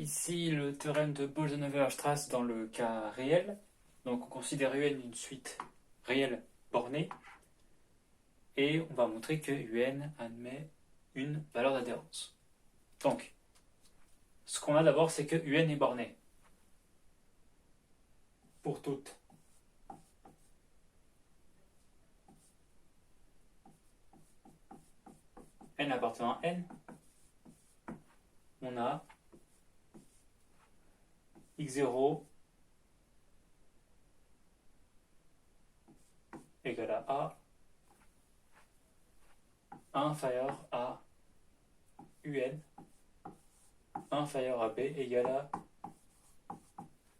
ici le théorème de Bolzano-Weierstrass dans le cas réel. Donc on considère UN une suite réelle bornée et on va montrer que UN admet une valeur d'adhérence. Donc, ce qu'on a d'abord, c'est que UN est borné pour toutes n appartenant à n. On a x0 égale à A inférieur à UN inférieur à B égale à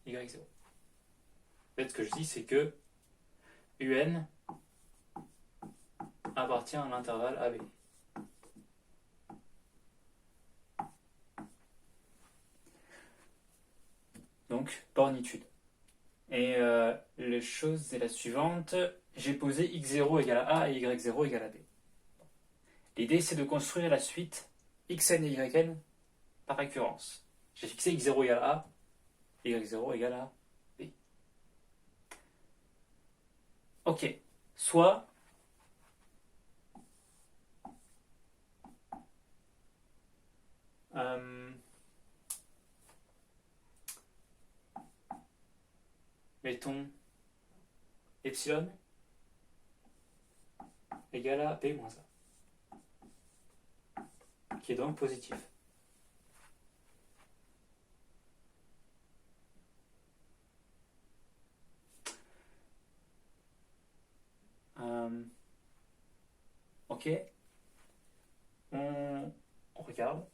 y0. En fait, ce que je dis, c'est que UN appartient à l'intervalle AB. Donc, bornitude. Et la chose est la suivante. J'ai posé x0 égale à A et y0 égale à B. L'idée, c'est de construire la suite xn et yn par récurrence. J'ai fixé x0 égale à A, y0 égale à B. Ok. Soit mettons epsilon égale à B moins A, qui est donc positif. Ok. On regarde.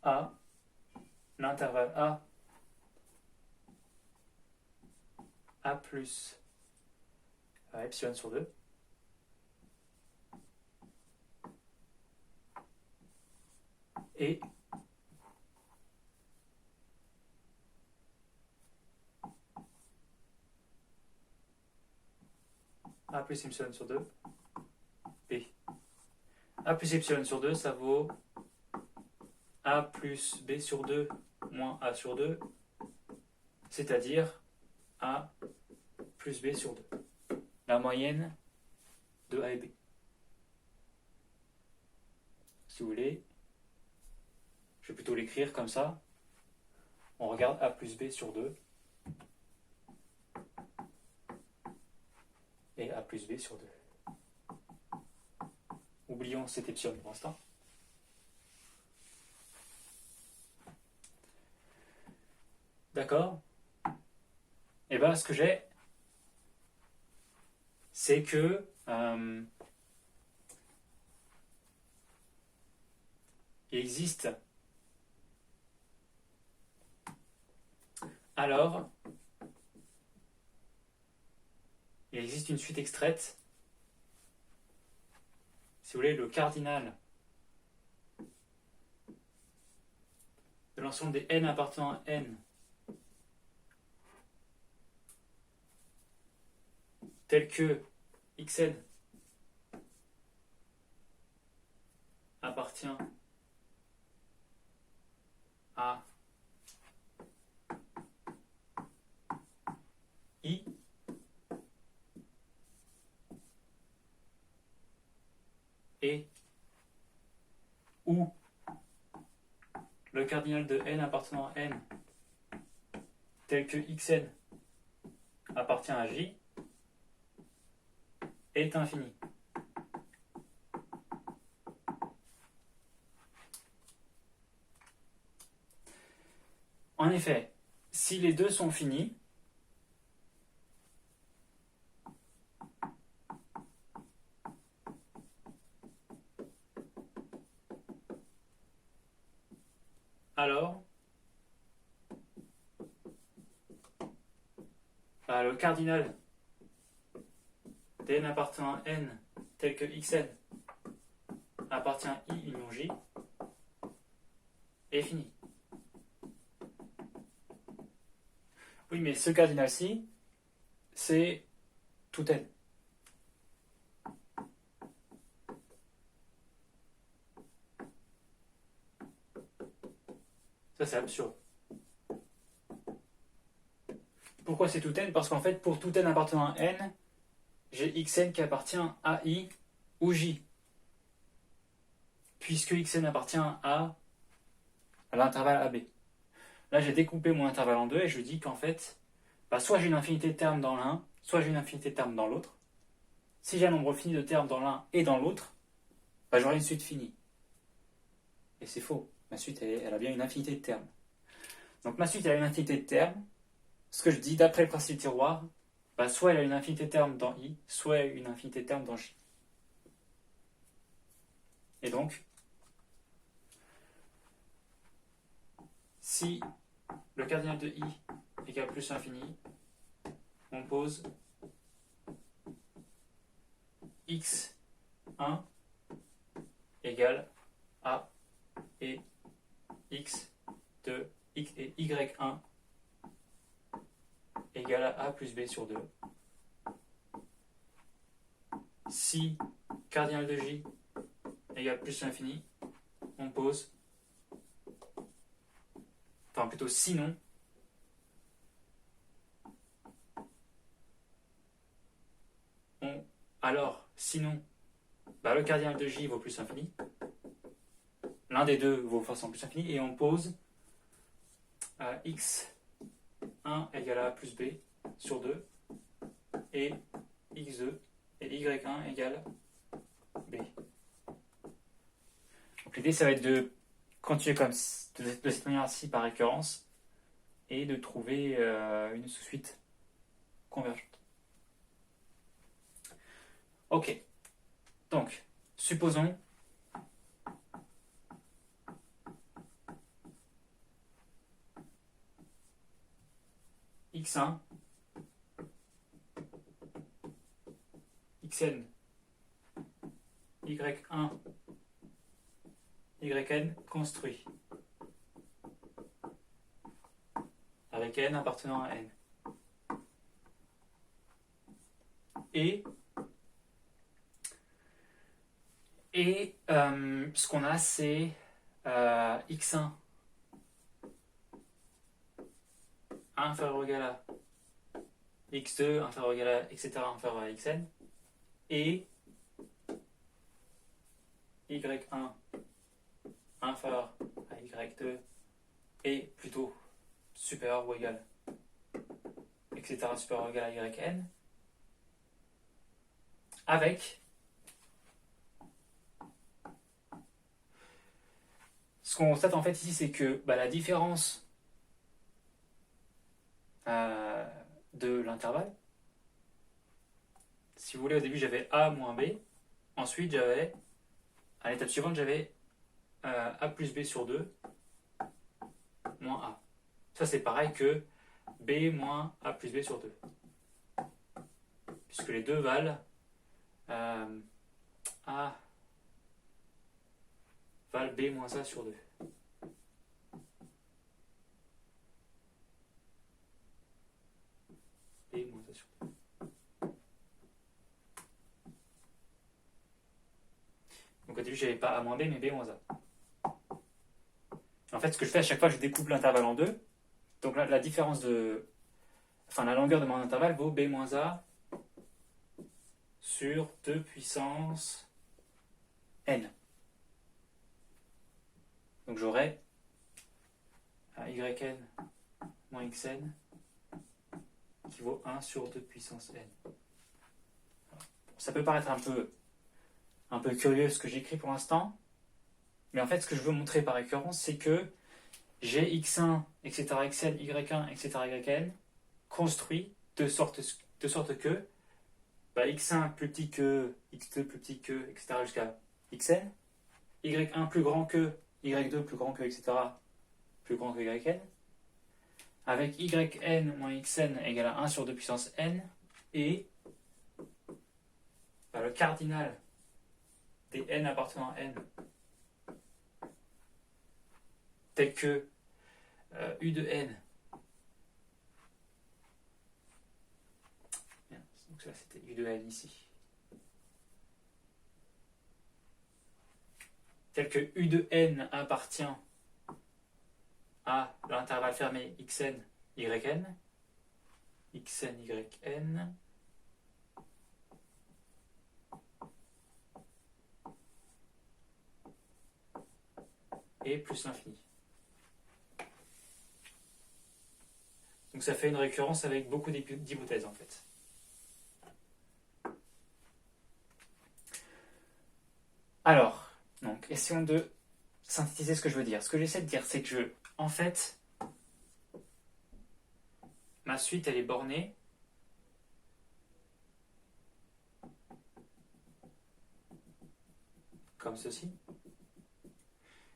A, l'intervalle A plus epsilon sur 2. Et A plus epsilon sur 2, B. A plus epsilon sur 2, ça vaut A plus B sur 2 moins A sur 2, c'est-à-dire A plus B sur 2. La moyenne de A et B. Si vous voulez, je vais plutôt l'écrire comme ça. On regarde A plus B sur 2 et A plus B sur 2. Oublions cet epsilon pour l'instant. D'accord? Et bien, ce que j'ai, c'est que il existe alors il existe une suite extraite, si vous voulez, le cardinal de l'ensemble des n appartenant à n tel que xn appartient à i et où le cardinal de n appartenant à n tel que xn appartient à j est infini. En effet, si les deux sont finis, alors le cardinal dn appartenant à n tel que xn appartient à i union j est fini. Oui, mais ce cardinal-ci, c'est tout n. Ça, c'est absurde. Pourquoi c'est tout n? Parce qu'en fait, pour tout n appartenant à n, j'ai xn qui appartient à i ou j. Puisque xn appartient à l'intervalle AB. Là, j'ai découpé mon intervalle en deux et je dis qu'en fait, soit j'ai une infinité de termes dans l'un, soit j'ai une infinité de termes dans l'autre. Si j'ai un nombre fini de termes dans l'un et dans l'autre, j'aurai une suite finie. Et c'est faux. Ma suite, elle a bien une infinité de termes. Donc ma suite, elle a une infinité de termes. Ce que je dis d'après le principe tiroir, soit elle a une infinité de termes dans i, soit elle a une infinité de termes dans j. Et donc, si le cardinal de i égale plus infini, on pose x1 égale a et x2 et y1 égale à a plus b sur 2. Si cardinal de j égale plus l'infini, on pose, enfin plutôt sinon, sinon, le cardinal de j vaut plus infini, l'un des deux vaut forcément plus infini, et on pose x1 égale à a plus b sur 2, et x2 et y1 égale b. Donc l'idée, ça va être de continuer comme de cette manière-ci par récurrence et de trouver une sous-suite convergente. Ok, donc supposons x1, xn, y1, yn construit avec n appartenant à n. Et ce qu'on a, c'est x1 inférieur ou égal à x2 inférieur ou égal à etc. inférieur à xn, et y1 inférieur à y2 et plutôt supérieur ou égal etc. supérieur ou égal à yn, avec ce qu'on constate en fait ici, c'est que la différence de l'intervalle, si vous voulez, au début j'avais a moins b, ensuite j'avais, à l'étape suivante, j'avais a plus b sur 2 moins a. Ça c'est pareil que b moins a plus b sur 2, puisque les deux valent a valent b moins a sur 2. B moins a sur 2. Donc au début j'avais pas a moins b mais b moins a. En fait ce que je fais à chaque fois, je découpe l'intervalle en deux. Donc la différence de, la longueur de mon intervalle vaut b moins a sur 2 puissance n. Donc j'aurai yn moins xn qui vaut 1 sur 2 puissance n. Ça peut paraître un peu curieux ce que j'écris pour l'instant, mais en fait ce que je veux montrer par récurrence, c'est que j'ai x1, etc. xn, y1, etc. yn construit de sorte que x1 plus petit que, x2 plus petit que, etc. jusqu'à xn, y1 plus grand que, y2 plus grand que, etc. plus grand que yn, avec yn moins xn égale à 1 sur 2 puissance n, et le cardinal des n appartenant à n, tel que u de n, donc ça c'était u de n ici, tel que u de n appartient à à l'intervalle fermé xn, yn, xn, yn, et plus l'infini. Donc ça fait une récurrence avec beaucoup d'hypothèses en fait. Alors, donc, essayons de synthétiser ce que je veux dire. Ce que j'essaie de dire, c'est que en fait, ma suite, elle est bornée comme ceci.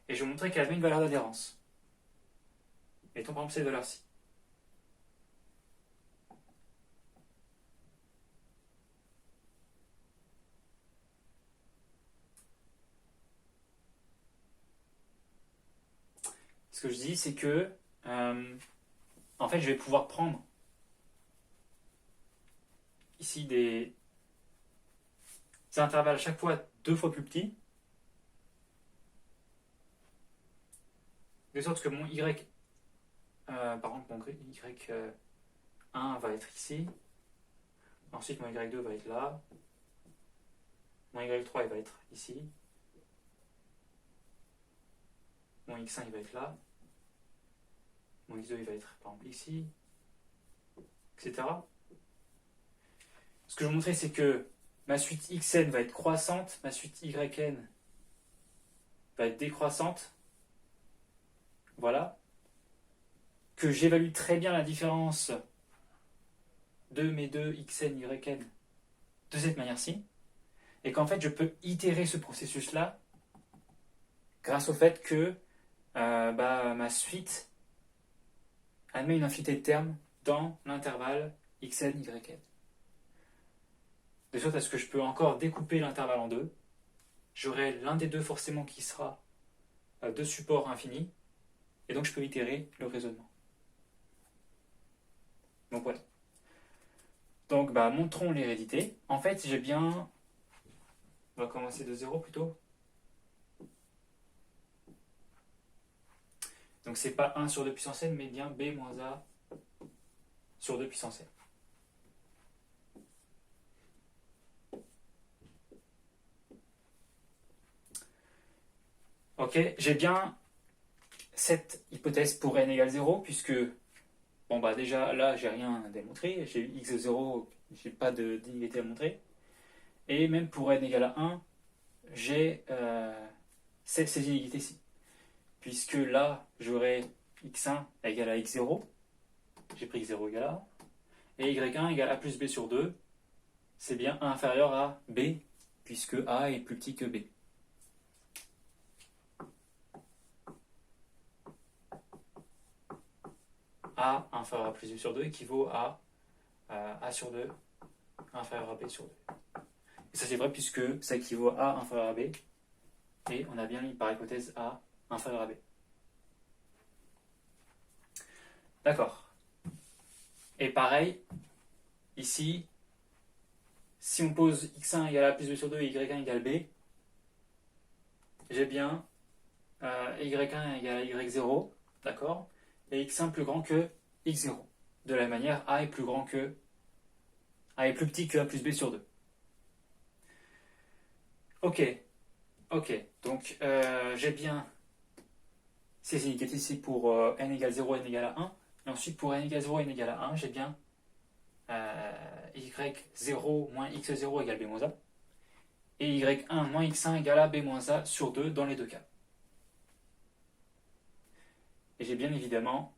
Et je vais montrer qu'elle a une valeur d'adhérence. Mettons par exemple cette valeur-ci. Ce que je dis, c'est que en fait, je vais pouvoir prendre ici des intervalles à chaque fois 2 fois plus petits, de sorte que mon y, par exemple mon y1 va être ici, ensuite mon y2 va être là, mon y3 il va être ici, mon x1 il va être là, mon x2 il va être par exemple ici, etc. Ce que je vais vous montrer, c'est que ma suite xn va être croissante, ma suite yn va être décroissante. Voilà. Que j'évalue très bien la différence de mes deux xn, yn de cette manière-ci. Et qu'en fait, je peux itérer ce processus-là grâce au fait que ma suite admet une infinité de termes dans l'intervalle xn, yn. De sorte à ce que je peux encore découper l'intervalle en deux. J'aurai l'un des deux forcément qui sera de support infini. Et donc je peux itérer le raisonnement. Donc voilà. Donc montrons l'hérédité. En fait, j'ai bien... On va commencer de 0 plutôt. Donc c'est pas 1 sur 2 puissance n, mais bien b moins a sur 2 puissance n. Ok, j'ai bien cette hypothèse pour n égale 0, puisque, déjà là, j'ai rien à démontrer, j'ai eu x de 0, j'ai pas d'inégalité à montrer, et même pour n égale à 1, j'ai ces inégalités-ci, puisque là, j'aurai x1 égale à x0, j'ai pris x0 égale à, et y1 égale a plus b sur 2, c'est bien a inférieur à b, puisque a est plus petit que b. A inférieur à plus b sur 2 équivaut à A sur 2 inférieur à B sur 2. Et ça c'est vrai puisque ça équivaut à A inférieur à B, et on a bien mis par hypothèse A inférieur à B. D'accord. Et pareil, ici, si on pose x1 égale A plus B sur 2 et y1 égale B, j'ai bien y1 égale à y0, d'accord, et x1 plus grand que x0. De la même manière, A est plus petit que A plus B sur 2. Ok, donc j'ai bien ces inégalités ici pour n égale 0, n égale à 1, et ensuite pour n égale 0, n égale à 1, j'ai bien y0 moins x0 égale b moins a, et y1 moins x1 égale à b moins a sur 2 dans les deux cas. Et j'ai bien évidemment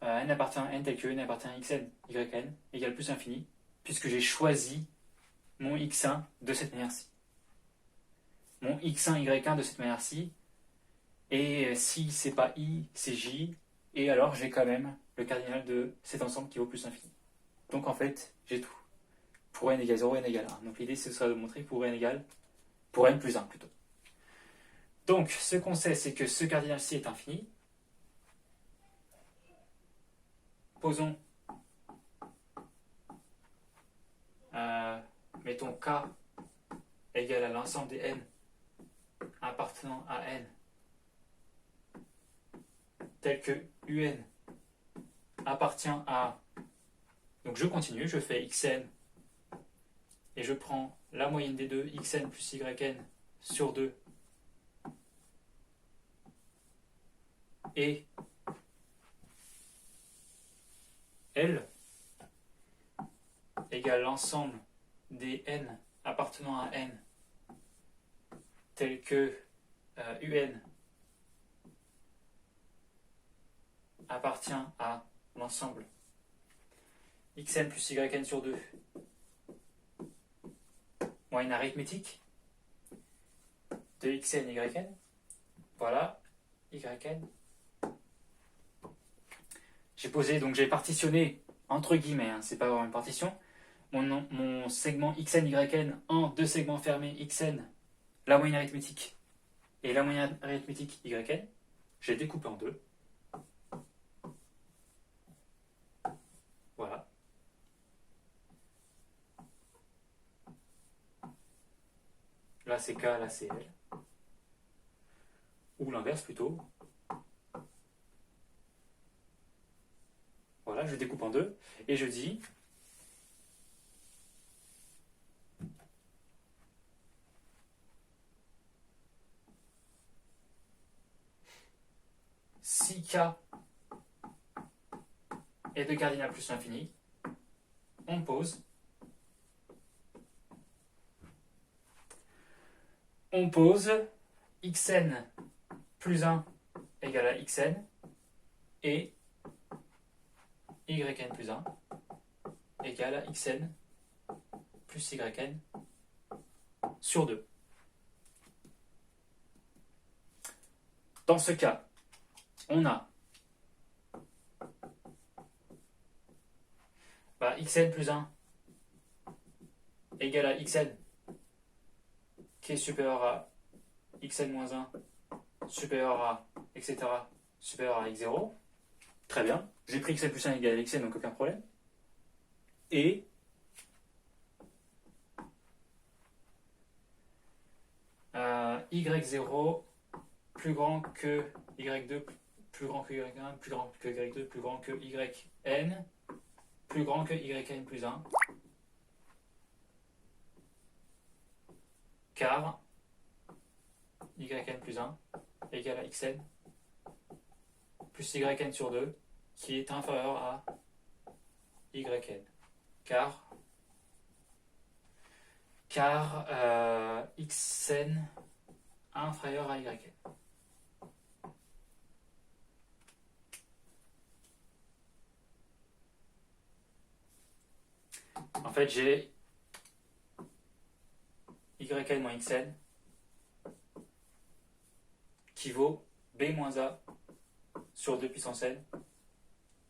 n appartient à n tel que n appartient à xn, yn égale plus infini, puisque j'ai choisi mon x1 de cette manière-ci. Mon x1, y1 de cette manière-ci, et si c'est pas i, c'est j, et alors j'ai quand même le cardinal de cet ensemble qui vaut plus infini. Donc en fait, j'ai tout. Pour n égale 0, n égale 1. Donc l'idée, ce sera de montrer pour n plus 1 plutôt. Donc, ce qu'on sait, c'est que ce cardinal-ci est infini. Posons, mettons k égale à l'ensemble des n appartenant à n tel que un appartient à... Donc je continue, je fais xn et je prends la moyenne des deux, xn plus yn sur 2 et L égale l'ensemble des n appartenant à n tel que un appartient à l'ensemble xn plus yn sur 2 moyenne arithmétique de xn yn. Voilà, yn. J'ai posé, donc j'ai partitionné, entre guillemets, hein, c'est pas vraiment une partition, mon segment xn yn en deux segments fermés xn, la moyenne arithmétique et la moyenne arithmétique yn. J'ai découpé en deux. Voilà. Là c'est K, là c'est L. Ou l'inverse plutôt. Voilà, je découpe en deux et je dis si K est de cardinal plus l'infini, on pose xn plus 1 égale à xn et yn plus 1 égale à xn plus yn sur 2. Dans ce cas, on a xn plus 1 égale à xn qui est supérieur à xn moins 1 supérieur à etc. supérieur à x0. Très bien. J'ai pris xn plus 1 égale à xn, donc aucun problème. Et y0 plus grand que y2, plus grand que y1, plus grand que y2, plus grand que yn, plus grand que yn plus 1. Car yn plus 1 égale à xn plus yn sur 2 qui est inférieur à yn. Car xn inférieur à yn. En fait, j'ai yn moins xn qui vaut b moins a sur 2 puissance n,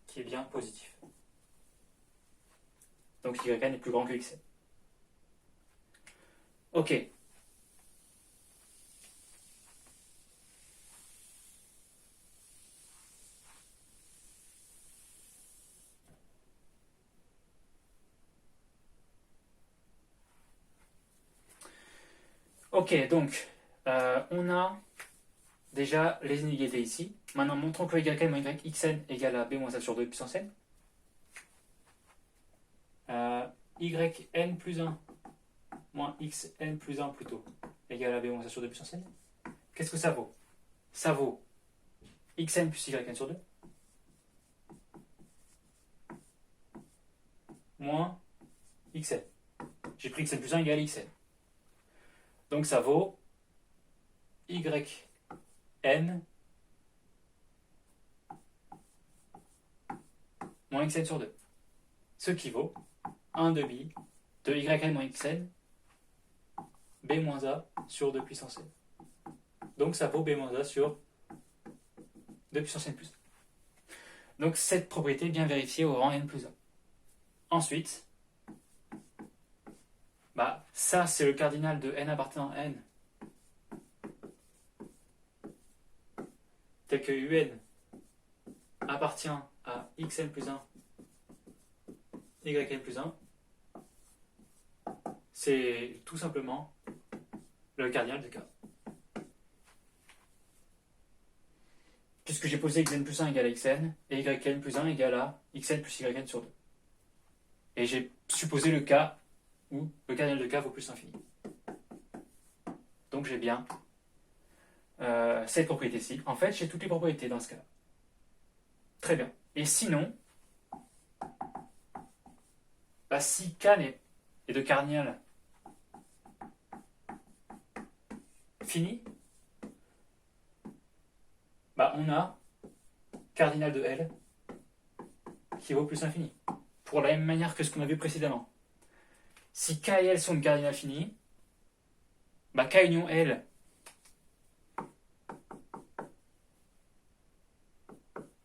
qui est bien positif. Donc yn est plus grand que xn. Ok. Ok, donc on a déjà les inégalités ici. Maintenant, montrons que yn moins xn égale à b moins a sur 2 puissance n. Yn plus 1 moins xn plus 1 plutôt égale à b moins a sur 2 puissance n. Qu'est-ce que ça vaut? Ça vaut xn plus yn sur 2 moins xn. J'ai pris xn plus 1 égale xn. Donc ça vaut yn moins xn sur 2. Ce qui vaut 1 demi de yn moins xn b moins a sur 2 puissance n. Donc ça vaut b moins a sur 2 puissance n plus 1. Donc cette propriété est bien vérifiée au rang n plus 1. Ensuite, ça c'est le cardinal de n appartenant à n tel que un appartient à xn plus 1 yn plus 1. C'est tout simplement le cardinal de K. puisque j'ai posé xn plus 1 égale à xn, et yn plus 1 égale à xn plus yn sur 2. Et j'ai supposé le cas où le cardinal de k vaut plus l'infini. Donc j'ai bien cette propriété-ci. En fait, j'ai toutes les propriétés dans ce cas-là. Très bien. Et sinon, bah, si k est de cardinal fini, bah, on a cardinal de L qui vaut plus l'infini. Pour la même manière que ce qu'on a vu précédemment. Si k et L sont de cardinal fini, bah, k union L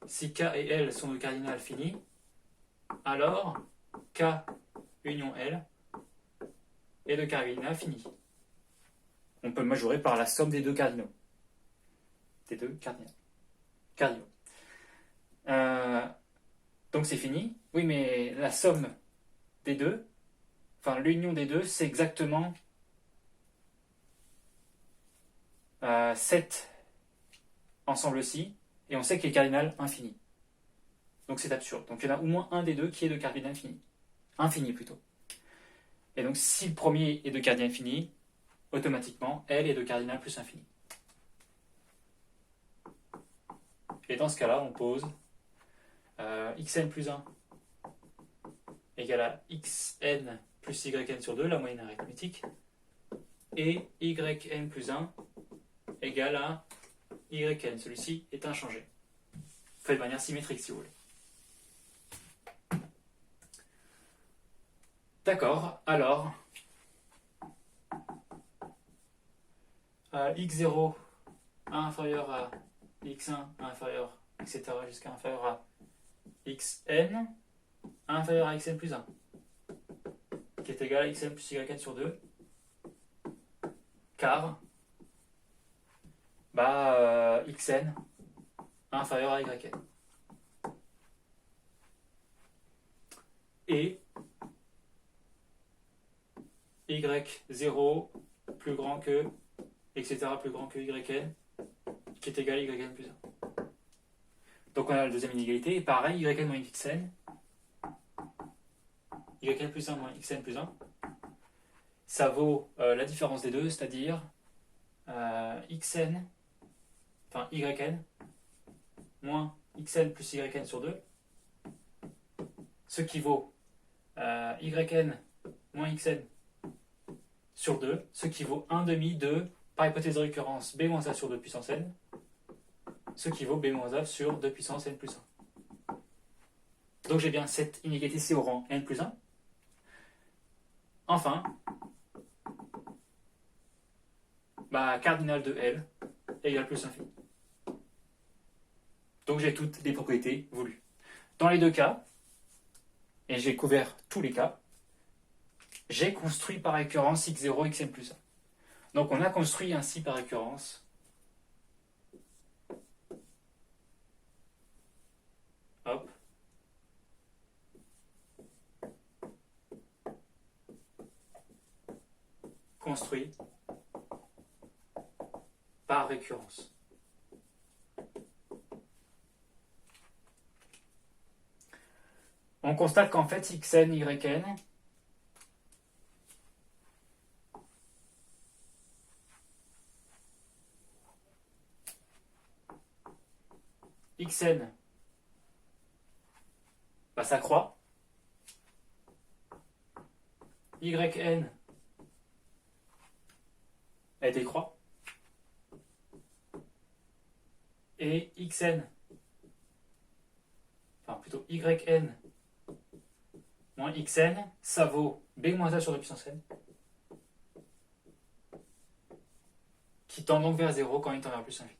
si k et L sont de cardinal fini, alors k union L est de cardinal fini. On peut le majorer par la somme des deux cardinaux. Des deux cardinaux. Donc c'est fini. Oui, mais la somme des deux, enfin l'union des deux, c'est exactement cet ensemble-ci, et on sait qu'il est cardinal infini. Donc c'est absurde. Donc il y en a au moins un des deux qui est de cardinal infini. Infini plutôt. Et donc si le premier est de cardinal infini, automatiquement, L est de cardinal plus infini. Et dans ce cas-là, on pose xn plus 1 égale à xn plus yn sur 2, la moyenne arithmétique, et yn plus 1 égale à yn. Celui-ci est inchangé. Fait de manière symétrique si vous voulez. D'accord, alors x0 inférieur à x1 inférieur, etc. jusqu'à inférieur à xn inférieur à xn plus 1, qui est égal à xn plus yn sur 2, car xn inférieur à yn. Et y0 plus grand que, etc. plus grand que yn, qui est égal à yn plus 1. Donc on a la deuxième inégalité, et pareil, yn moins xn, yn plus 1 moins xn plus 1, ça vaut la différence des deux, c'est-à-dire xn, enfin yn, moins xn plus yn sur 2, ce qui vaut yn moins xn sur 2, ce qui vaut 1 demi de, par hypothèse de récurrence, b moins a sur 2 puissance n, ce qui vaut b moins a sur 2 puissance n plus 1. Donc j'ai bien cette inégalité-ci au rang n plus 1. Enfin, cardinal de L égale plus infini. Donc j'ai toutes les propriétés voulues. Dans les deux cas, et j'ai couvert tous les cas, j'ai construit par récurrence x0, xn plus 1. Donc on a construit ainsi par récurrence hop, construit par récurrence. On constate qu'en fait xn, yn xn s'accroît, yn elle décroît, et xn, enfin plutôt yn moins xn, ça vaut b moins a sur 2 puissance n, qui tend donc vers 0 quand il tend vers plus infini.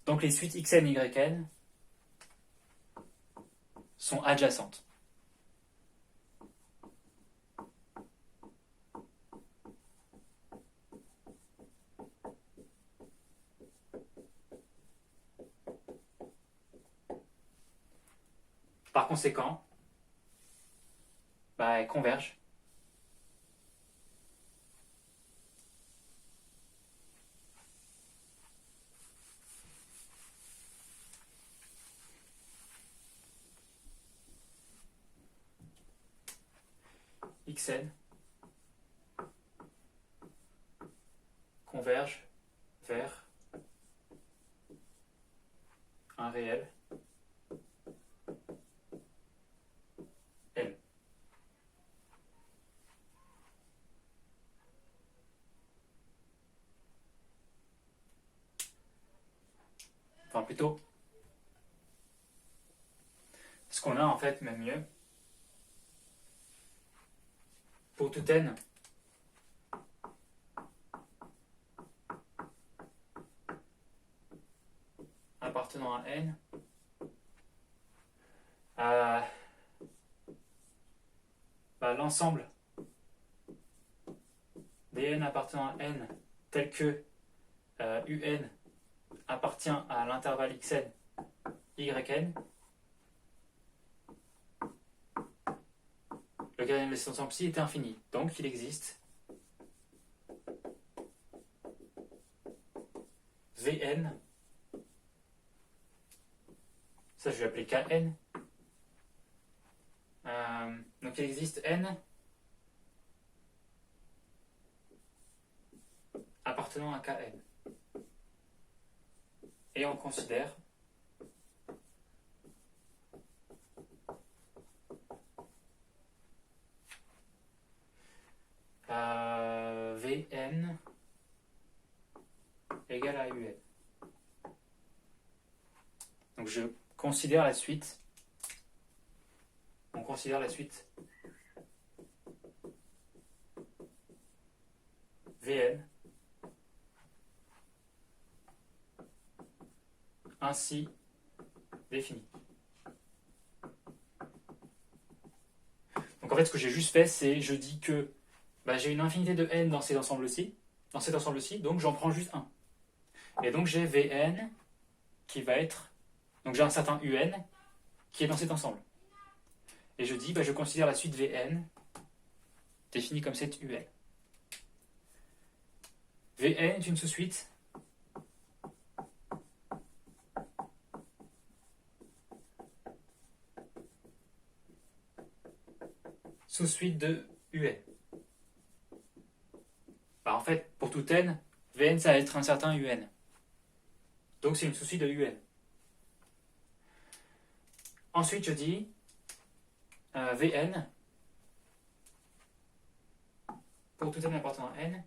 Donc les suites xn, yn sont adjacentes. Par conséquent, elles convergent. xn converge vers un réel n. Enfin plutôt, ce qu'on a en fait, même mieux, pour tout n, appartenant à n, l'ensemble des n appartenant à n tel que un appartient à l'intervalle xn, yn, le gradient de cet ensemble-ci est infini. Donc il existe Vn, ça je vais appeler Kn, donc il existe n appartenant à Kn. Et on considère Vn égale à un. Donc je considère la suite. On considère la suite Vn ainsi définie. Donc en fait, ce que j'ai juste fait, c'est je dis que j'ai une infinité de n dans cet ensemble-ci, donc j'en prends juste un. Et donc j'ai Vn qui va être, donc j'ai un certain un qui est dans cet ensemble. Et je dis, je considère la suite Vn définie comme cette un. Vn est une sous-suite de un. En fait, pour tout n, Vn ça va être un certain un. Donc c'est une sous-suite de un. Ensuite, je dis Vn, pour tout n appartenant à n,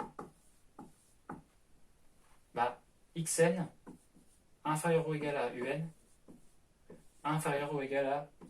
xn inférieur ou égal à un, inférieur ou égal à